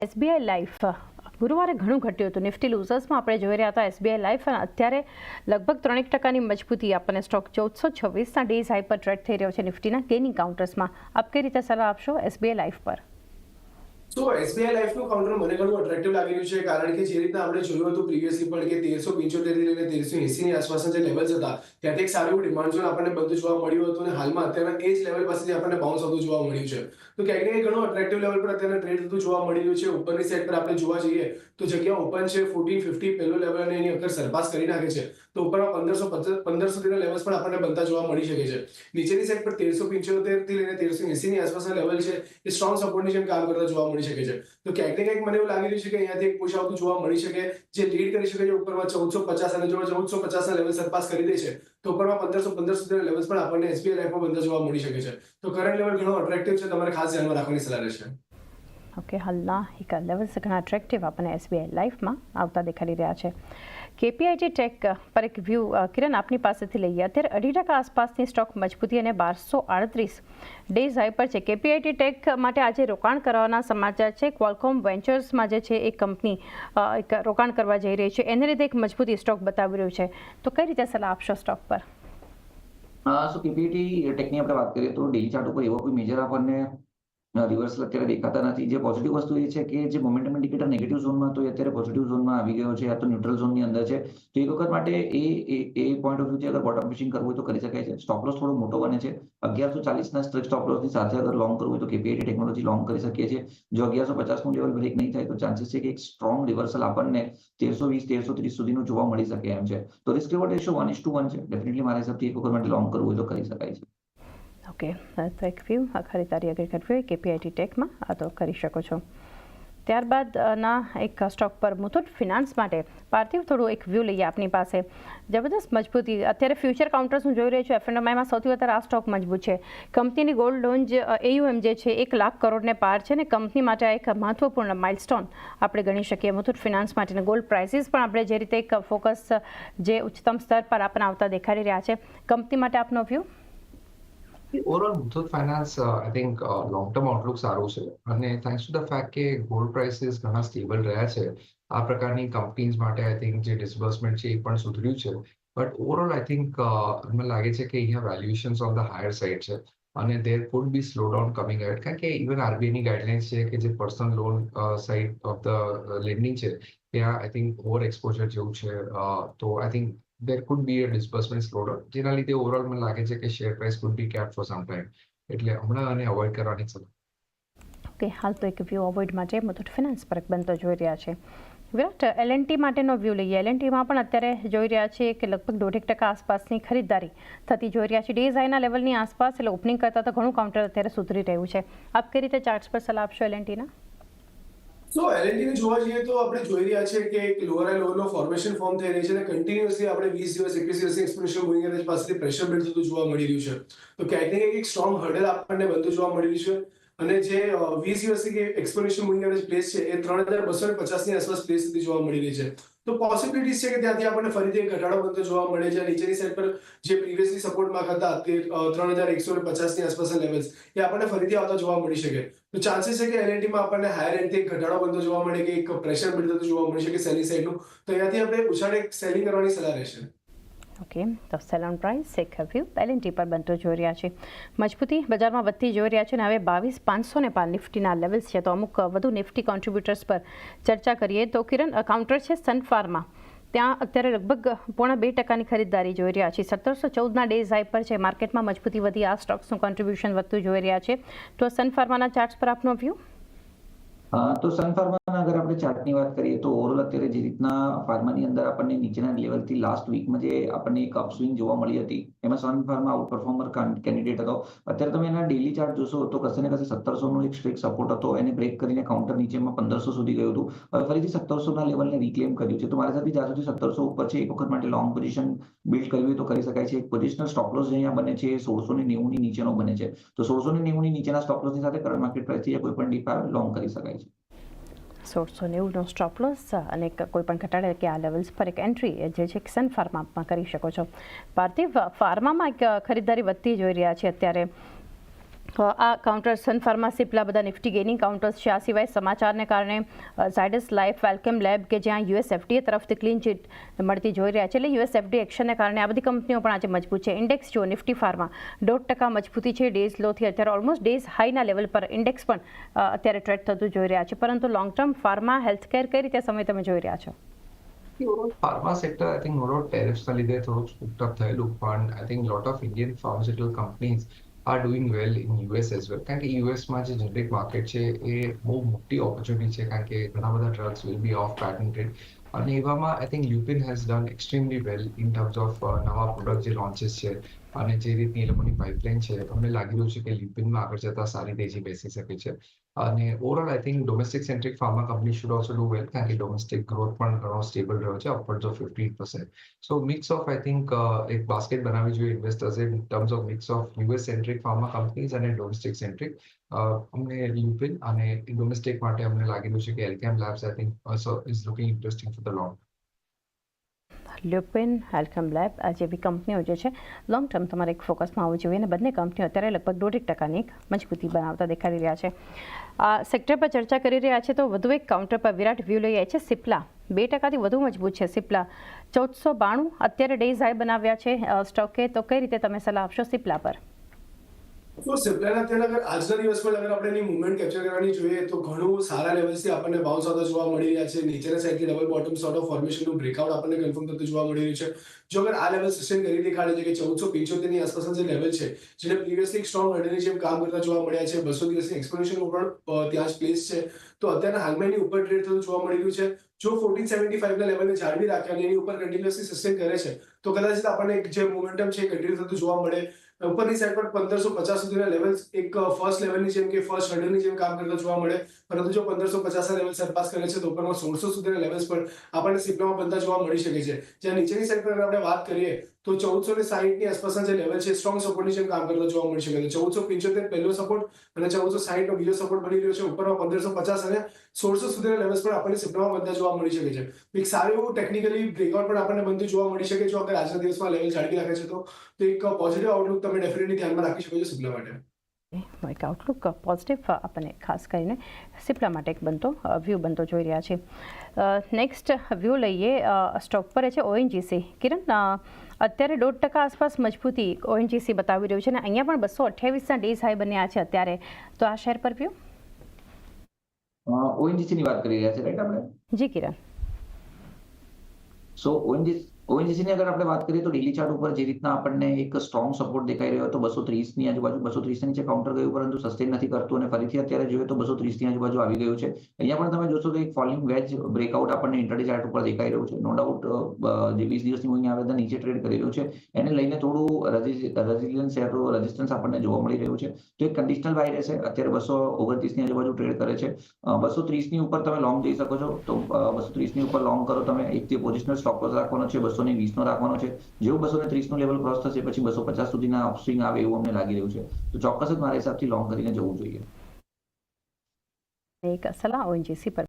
SBI life ગુરુવારે ઘણું ઘટ્યું હતું. નિફ્ટી લૂઝર્સમાં આપણે જોઈ રહ્યા હતા એસબીઆઈ લાઈફ, અને અત્યારે લગભગ 3% મજબૂતી આપણને સ્ટોક 1426ના ડેઝ હાઈ પર ટ્રેડ થઈ રહ્યો છે નિફ્ટીના ગેઇનિંગ કાઉન્ટર્સમાં. આપ કઈ રીતે સલાહ આપશો એસબીઆઈ લાઈફ પર? તો એસબીઆઈ લાઈફનું કાઉન્ટર મને ઘણું અટ્રેક્ટિવ લાગી રહ્યું છે, કારણ કે જે રીતના આપણે જોયું હતું પ્રીવિયસલી પણ કે 1375 થી લઈને 1380 ની આસપાસના જે લેવલ્સ હતા ત્યાંથી એક સારું ડિમાન્ડ ઝોન આપણને બનતું જોવા મળ્યું હતું, અને હાલમાં અત્યારે એ જ લેવલ પાસેથી આપણને બાઉન્સ આવતું જોવા મળ્યું છે. તો ક્યાંક ને ઘણું અટ્રેક્ટિવ લેવલ પર અત્યારે ટ્રેડ થતું જોવા મળી રહ્યું છે. ઉપરની સાઈડ પર આપણે જોવા જઈએ તો જગ્યા ઓપન છે 1450 પહેલો લેવલ, અને એની અગર સરપાસ કરી નાખે છે તો ઉપરમાં 1500 સુધીના લેવલ્સ પણ આપણને બનતા જોવા મળી શકે છે. નીચેની સાઈડ પર 1375 થી લઈને 1380 ની આસપાસના લેવલ છે એ સ્ટ્રોંગ સપોર્ટની જેમ કામ કરતા જોવા મળી શકે છે. તો ક્યાંક ને ક્યાંક મને એવું લાગી રહ્યું છે કે અહીંયાથી એક પુશ આવતું જોવા મળી શકે, જે લીડ કરી શકે છે ઉપરમાં 1450, અને જો 1450 ના લેવલ સરપાસ કરી દે છે તો ઉપરમાં 1500 સુધીના લેવલ્સ પણ આપણને એસબીઆઈ લાઈફમાં બનતા જોવા મળી શકે છે. તો કરંટ લેવલ ઘણો અટ્રેક્ટિવ છે, તમારે ખાસ ધ્યાનમાં રાખવાની સલાહ રહેશે. ઓકે, હાલના એક લેવલ્સ ઘણા અટ્રેક્ટિવ આપણને એસબીઆઈ લાઈફમાં આવતા દેખાડી રહ્યા છે. કેપીઆઈટી ટેક પર એક વ્યૂ કિરણ આપની પાસેથી લઈએ. અત્યારે 2% આસપાસની સ્ટોક મજબૂતી અને 1238 ડેઝ હાઈ પર છે. કેપીઆઈટી ટેક માટે આજે રોકાણ કરવાના સમાચાર છે. ક્વોલકોમ વેન્ચર્સમાં જે છે એ કંપની એક રોકાણ કરવા જઈ રહી છે, એને લીધે એક મજબૂતી સ્ટોક બતાવી રહ્યું છે. તો કઈ રીતે સલાહ આપશો સ્ટોક પર? કેપીઆઈટી ટેકની આપણે વાત કરીએ તો ડેલી ચાર્ટ ઉપર એવો કોઈ મેજર આપણને રિવર્સલ અત્યારે દેખાતા નથી. જે પોઝિટિવ વસ્તુ એ છે કે જે મોમેન્ટમ ઇન્ડિકેટર નેગેટિવ ઝોનમાં હતો એ અત્યારે પોઝિટિવ ઝોનમાં આવી ગયો છે, યા તો ન્યુટ્રલ ઝોનની અંદર છે. તો એક વખત માટે એ પોઈન્ટ ઓફ વ્યૂથી અગર બોટમ ફિશિંગ કરવું હોય તો કરી શકાય છે. સ્ટોપ લોસ થોડો મોટો બને છે. 1140ના સ્ટ્રેચ સ્ટોપ લોસની સાથે અગર લોંગ કરવું હોય તો કેપીઆઈટી ટેકનોલોજી લોંગ કરી શકીએ છીએ. જો 1150નું લેવલ બ્રેક નહીં થાય તો ચાન્સીસ છે કે એક સ્ટ્રોંગ રિવર્સલ આપણને 1320 1330 સુધીનું જોવા મળી શકે એમ છે. તો રિસ્ક રિવોર્ડ રેશિયો 1:1 છે. ડેફિનેટલી મારા હિસાબથી એક વખત માટે લોંગ કરવું હોય તો કરી શકાય છે. ઓકે, તો એક વ્યૂ ખરીદારી અગર કરવી હોય કેપીઆઈટી ટેકમાં આ તો કરી શકો છો. ત્યારબાદ ના એક સ્ટોક પર મુથુટ ફિનાન્સ માટે પાર્થિવ થોડું એક વ્યૂ લઈએ આપની પાસે. જબરદસ્ત મજબૂતી અત્યારે ફ્યુચર કાઉન્ટર્સ હું જોઈ રહી છું એફએનઓમાં સૌથી વધારે આ સ્ટોક મજબૂત છે. કંપનીની ગોલ્ડ લોન એયુએમ જે છે 1 લાખ કરોડને પાર છે, ને કંપની માટે આ એક મહત્વપૂર્ણ માઇલસ્ટોન આપણે ગણી શકીએ મુથુટ ફિનાન્સ માટેના. ગોલ્ડ પ્રાઇસીસ પણ આપણે જે રીતે એક ફોકસ જે ઉચ્ચતમ સ્તર પર આપણને આવતા દેખાડી રહ્યા છે, કંપની માટે આપનો view? Overall Muthoot finance I think long term Outlook સારું છે, અને થેન્ક્સ ટુ ધ ફેક્ટ કે ગોલ્ડ પ્રાઇસીસ ઘણા સ્ટેબલ રહ્યા છે, આ પ્રકારની કંપનીઝ માટે આઈ થિંક જે ડિસબર્સમેન્ટ છે એ પણ સુધર્યું છે. બટ ઓવરઓલ આઈ થિંક મને લાગે છે કે અહીંયા valuations on the higher side છે, અને there could be slow down coming head, કારણ કે ઇવન આરબીઆઈની ગાઈડલાઇન્સ છે કે જે personal loan side of the lending છે ત્યાં આઈ થિંક ઓવર એક્સપોઝર જેવું છે. તો I think there could be a disbursement slowdown, જેના લીધે ઓવરઓલ મને લાગે છે કે share price could be capped for some time, એટલે હમણાં આને અવોઇડ કરવાની સલાહ. ઓકે, હાલ તો એક વ્યૂ અવોઇડ માટે મુથુટ ફિનાન્સ પર બનતો જોઈ રહ્યા છે. વિરાટ, એલએનટી માટેનો વ્યૂ લઈએ. એલએનટીમાં પણ અત્યારે જોઈ રહ્યા છીએ કે લગભગ 1.5% આસપાસની ખરીદારી થતી જોઈ રહ્યા છે. ડેઝ હાઈના લેવલની આસપાસ, એટલે ઓપનિંગ કરતાં તો ઘણું કાઉન્ટર અત્યારે સુધરી રહ્યું છે. આપ કઈ રીતે ચાર્ટ્સ પર સલાહ આપશો એલએનટીના? તો એલએનટીને જોવા જઈએ તો આપણે જોઈ રહ્યા છે કે એક લોઅર હાઈ લોનો ફોર્મેશન ફોર્મ થઈ રહી છે, અને કન્ટિન્યુઅસલી આપણે 20 દિવસ 21 દિવસની એક્સપોનેન્શિયલ મૂવિંગ એવરેજ પાસેથી પ્રેશર બિલ્ડ થતું જોવા મળી રહ્યું છે. તો ક્યાંક ને ક્યાંક એક સ્ટ્રોંગ હર્ડલ આપણને બનતું જોવા મળી રહ્યું છે, અને જે 20 દિવસની એક્સપોનેન્શિયલ મૂવિંગ એવરેજ પ્લેસ છે એ 3250 ની આસપાસ પ્લેસ થતી જોવા મળી રહી છે. તો પોસિબિલિટીઝ છે કે ત્યાંથી આપણને ફરીથી એક ઘટાડો બનતો જોવા મળે છે. નીચેની સાઈડ પર જે પ્રીવિયસલી સપોર્ટમાં હતા તે 3150 ની આસપાસના લેવલ્સ એ આપણને ફરીથી આવતા જોવા મળી શકે. તો ચાન્સીસ છે કે એલએનટીમાં આપણને હાયર એન્ડથી એક ઘટાડો બનતો જોવા મળે, કે એક પ્રેશર બિલ્ડ થતું જોવા મળી શકે સેલિંગ સાઈડનું. તો અહીંયાથી આપણે ઉછાળે સેલિંગ કરવાની સલાહ રહેશે. ઓકે, તો સેલ ઓન પ્રાઇસ એક વ્યૂ એલએનટી પર બનતો જોઈ રહ્યા છે. મજબૂતી બજારમાં વધતી જોઈ રહ્યા છે, અને હવે 22500 ને પાર નિફ્ટીના લેવલ્સ છે. તો અમુક વધુ નિફ્ટી કોન્ટ્રીબ્યુટર્સ પર ચર્ચા કરીએ તો કિરણ, કાઉન્ટર છે સન ફાર્મા. ત્યાં અત્યારે લગભગ 2.5% ખરીદારી જોઈ રહ્યા છે. 1714ના ડેઝ હાઈ પર છે. માર્કેટમાં મજબૂતી વધી, આ સ્ટોક્સનું કોન્ટ્રીબ્યુશન વધતું જોઈ રહ્યા છે. તો સન ફાર્માના ચાર્ટ્સ પર આપનો વ્યૂ? તો સન ફાર્માના અગર આપણે ચાર્ટની વાત કરીએ તો ઓવરઓલ અત્યારે જે રીતના ફાર્માની અંદર આપણને નીચેના લેવલથી લાસ્ટ વીકમાં જે આપણને એક અપસ્વિંગ જોવા મળી હતી, એમાં Sun Pharma out performer candidate હતો. અત્યારે તમે એના ડેલી ચાર્ટ જોશો તો કશે ને કશે 1700નો એક સ્ટ્રેક સપોર્ટ હતો, એને બ્રેક કરીને કાઉન્ટર નીચેમાં 1500 સુધી ગયું હતું. હવે ફરીથી 1700ના લેવલને રિક્લેમ કર્યું છે. તો મારા સાથે જ્યાં સુધી 1700 ઉપર છે એક વખત માટે લોંગ પોઝિશન બિલ્ડ કરવી હોય તો કરી શકાય છે. એક પોઝિશનલ સ્ટોપ લોસ અહીંયા બને છે 1690 ની નીચેનો બને છે. તો 1690 ની નીચેના સ્ટોપ લોસની સાથે કરંટ માર્કેટ પ્રાઇસથી કોઈ પણ ડીપ આવે લોંગ કરી શકાય છે. 1690નો સ્ટોપ લોસ અને કોઈ પણ ઘટાડે કે આ લેવલ્સ પર એક એન્ટ્રી જે છે સન ફાર્મામાં કરી શકો છો. પાર્થિવ, ફાર્મામાં એક ખરીદારી વધતી જોઈ રહ્યા છે અત્યારે. આ કાઉન્ટર સન ફાર્મા સિપ્લા બધા નિફ્ટી ગેઇનિંગ કાઉન્ટર્સ છે. આ સિવાય સમાચારને કારણે ઝાયડસ લાઇફ, વેલકમ લેબ કે જ્યાં યુએસએફડીએ તરફથી ક્લીન ચીટ મળતી જોઈ રહ્યા છે. એટલે યુએસએફડી એક્શનને કારણે આ બધી કંપનીઓ પણ આજે મજબૂત છે. ઇન્ડેક્સ જો નિફ્ટી ફાર્મા 1.5% મજબૂતી છે. ડેઝ લોથી અત્યારે ઓલમોસ્ટ ડેઝ હાઈના લેવલ પર ઇન્ડેક્સ પણ અત્યારે ટ્રેડ થતું જોઈ રહ્યા છે. પરંતુ લોંગ ટર્મ ફાર્મા હેલ્થકેર કઈ રીતે સમય તમે જોઈ રહ્યા છો? ફાર્મા સેક્ટર આઈ થિંક મોરો ટેરિફ્સના લીધે થોડુંક સ્પુક્ડ અપ થયેલું, પણ I think lot of Indian pharmaceutical companies are doing well in US as well. કારણ કે યુએસમાં જે જેનરિક માર્કેટ છે એ બહુ મોટી ઓપોર્ચ્યુનિટી છે, કારણ કે ઘણા બધા drugs will be of patented. અને એવામાં I think Lupin has done extremely well in terms of નવા પ્રોડક્ટ જે લોન્ચીસ છે અને જે રીતની એ લોકોની પાઇપલાઇન છે. અમને લાગી રહ્યું છે કે લ્યુપિનમાં આગળ જતા સારી તેજી બેસી શકે છે. અને overall I think domestic centric pharma company should also do well, કારણ કે ડોમેસ્ટિક ગ્રોથ પણ ઘણો સ્ટેબલ રહ્યો છે, upwards of 15%. So mix of I think એક બાસ્કેટ બનાવવી જોઈએ ઇન્વેસ્ટર્સે in terms of mix of US centric pharma companies અને ડોમેસ્ટિક સેન્ટ્રિક. અમને લ્યુપિન અને ડોમેસ્ટિક માટે અમને લાગી રહ્યું છે કે Alkem labs I think also is looking interesting for the long. Lupin, welcome lab આ જેવી કંપનીઓ જે છે લોંગ ટર્મ તમારે એક ફોકસમાં આવવું જોઈએ. અને બંને કંપનીઓ અત્યારે લગભગ 1.5%ની એક મજબૂતી બનાવતા દેખાડી રહ્યા છે. આ સેક્ટર પર ચર્ચા કરી રહ્યા છે તો વધુ એક કાઉન્ટર પર વિરાટ વ્યૂ લઈ આવી છે. સિપ્લા 2%થી વધુ મજબૂત છે. સિપ્લા 1492 અત્યારે ડેઝ હાઈ બનાવ્યા છે સ્ટોકે. તો કઈ રીતે તમે સલાહ આપશો સિપ્લા પર? તો સિપ્લાના અત્યારે અગર આજના દિવસ પર અગર આપણે એની મુવમેન્ટ કેપ્ચર કરવાની જોઈએ તો ઘણું સારા લેવલ્સથી આપણને બાઉન્સ આવતા જોવા મળી રહ્યા છે. નીચેના સાઈડથી ડબલ બોટમ સોર્ટ ઓફ ફોર્મેશનનું બ્રેકઆઉટ આપણને કન્ફર્મ થતું જોવા મળી રહ્યું છે. જો અગર આ લેવલ સસ્ટેન કરી દેખાડે છે કે 1475 ની આસપાસના જે લેવલ છે જેને પ્રીવિયસલી સ્ટ્રોંગ હર્ડલની જેમ કામ કરતા જોવા મળ્યા છે, 200 દિવસની એક્સપોનેન્શિયલ પણ ત્યાં જ પ્લેસ છે, તો અત્યારે હાલમાં એની ઉપર ટ્રેડ થતું જોવા મળી રહ્યું છે. જો 1475 ના લેવલને જાળવી રાખે અને એની ઉપર કન્ટિન્યુઅસલી સસ્ટેન કરે છે તો કદાચ આપણને જે મોમેન્ટમ છે કન્ટિન્યુ થતું જોવા મળે. ઉપરની સાઈડ પર 1550 સુધીના લેવલ્સ એક ફર્સ્ટ લેવલની જેમ કે ફર્સ્ટ હર્ડલની જેમ કામ કરતા જોવા મળે. પરંતુ જો 1550 ના લેવલ સરપાસ કરે છે તો ઉપરમાં 1600 સુધીના લેવલ્સ પર આપણને સિપ્લામાં બનતા જોવા મળી શકે છે. જ્યાં નીચેની સાઈડ પર આપણે વાત કરીએ તો 1460 ની આસપાસના જે લેવલ છે સ્ટ્રોંગ સપોર્ટની જેમ કામ કરતા જોવા મળી શકે છે. 1475 પહેલો સપોર્ટ અને 1460 નો બીજો સપોર્ટ બની રહ્યો છે. ઉપરમાં 1550 અને 1600 સુધીના લેવલ્સ પર આપણને સિપ્લામાં બનતા જોવા મળી શકે છે. એક સારું એવું ટેકનિકલી બ્રેકઆઉટ પણ આપણને બનતું જોવા મળી શકે. જો અગર આજના દિવસમાં લેવલ જાળવી રાખે છે તો એક પોઝિટિવ આઉટલુક તમે ડેફિનેટલી ધ્યાનમાં રાખી શકો છો સિપ્લા માટે. એક આઉટલુક પોઝિટિવ આપણને ખાસ કરીને સિપ્લા માટે એક વ્યૂ બનતો જોઈ રહ્યા છે. નેક્સ્ટ વ્યૂ લઈએ સ્ટોક પર છે ઓએનજીસી. કિરણ, અત્યારે 1.5% આસપાસ મજબૂતી ઓએનજીસી બતાવી રહ્યું છે અને અહીંયા પણ 228ના ડેઝ હાઈ બન્યા છે અત્યારે. તો આ શેર પર વ્યૂ? ઓએનજીસી ની વાત કરી રહ્યા છે રાઈટ આપણે? જી કિરણ. સો ઓએનજીસી ની અગર આપણે વાત કરીએ તો ડેલી ચાર્ટ ઉપર જે રીતના આપણને એક સ્ટ્રોંગ સપોર્ટ દેખાઈ રહ્યો હતો 230 ની આજુબાજુ, 230 નીચે કાઉન્ટર ગયું પરંતુ સસ્ટેન નથી કરતું અને ફરીથી અત્યારે જોઈએ તો 230 ની આજુબાજુ આવી ગયું છે. અહીંયા પણ તમે જોશો તો એક ફોલિંગ વેજ બ્રેકઆઉટ આપણને ઇન્ટરડે ચાર્ટ ઉપર દેખાઈ રહ્યું છે. નો ડાઉટ જે 20 દિવસની મૂવિંગ એવરેજના નીચે ટ્રેડ કરી રહ્યું છે એને લઈને થોડું રેઝિલિયન્સ રેઝિસ્ટન્સ આપણને જોવા મળી રહ્યું છે. તો એક કન્ડિશનલ બાય રહેશે. અત્યારે 229 ની આજુબાજુ ટ્રેડ કરે છે. 230 ની ઉપર તમે લોંગ જઈ શકો છો. તો 230 ની ઉપર લોંગ કરો તમે. એક તે પોઝિશનલ સ્ટોપ લોસ રાખવાનો છે, 220 નો રાખવાનો છે. જેવું 230 નું લેવલ ક્રોસ થશે પછી 250 સુધીના અપસ્વિંગ આવે એવું અમને લાગી રહ્યું છે. તો ચોક્કસ જ મારા હિસાબથી લોંગ કરીને જવું જોઈએ. એક સલાહ ઓએનજીસી પર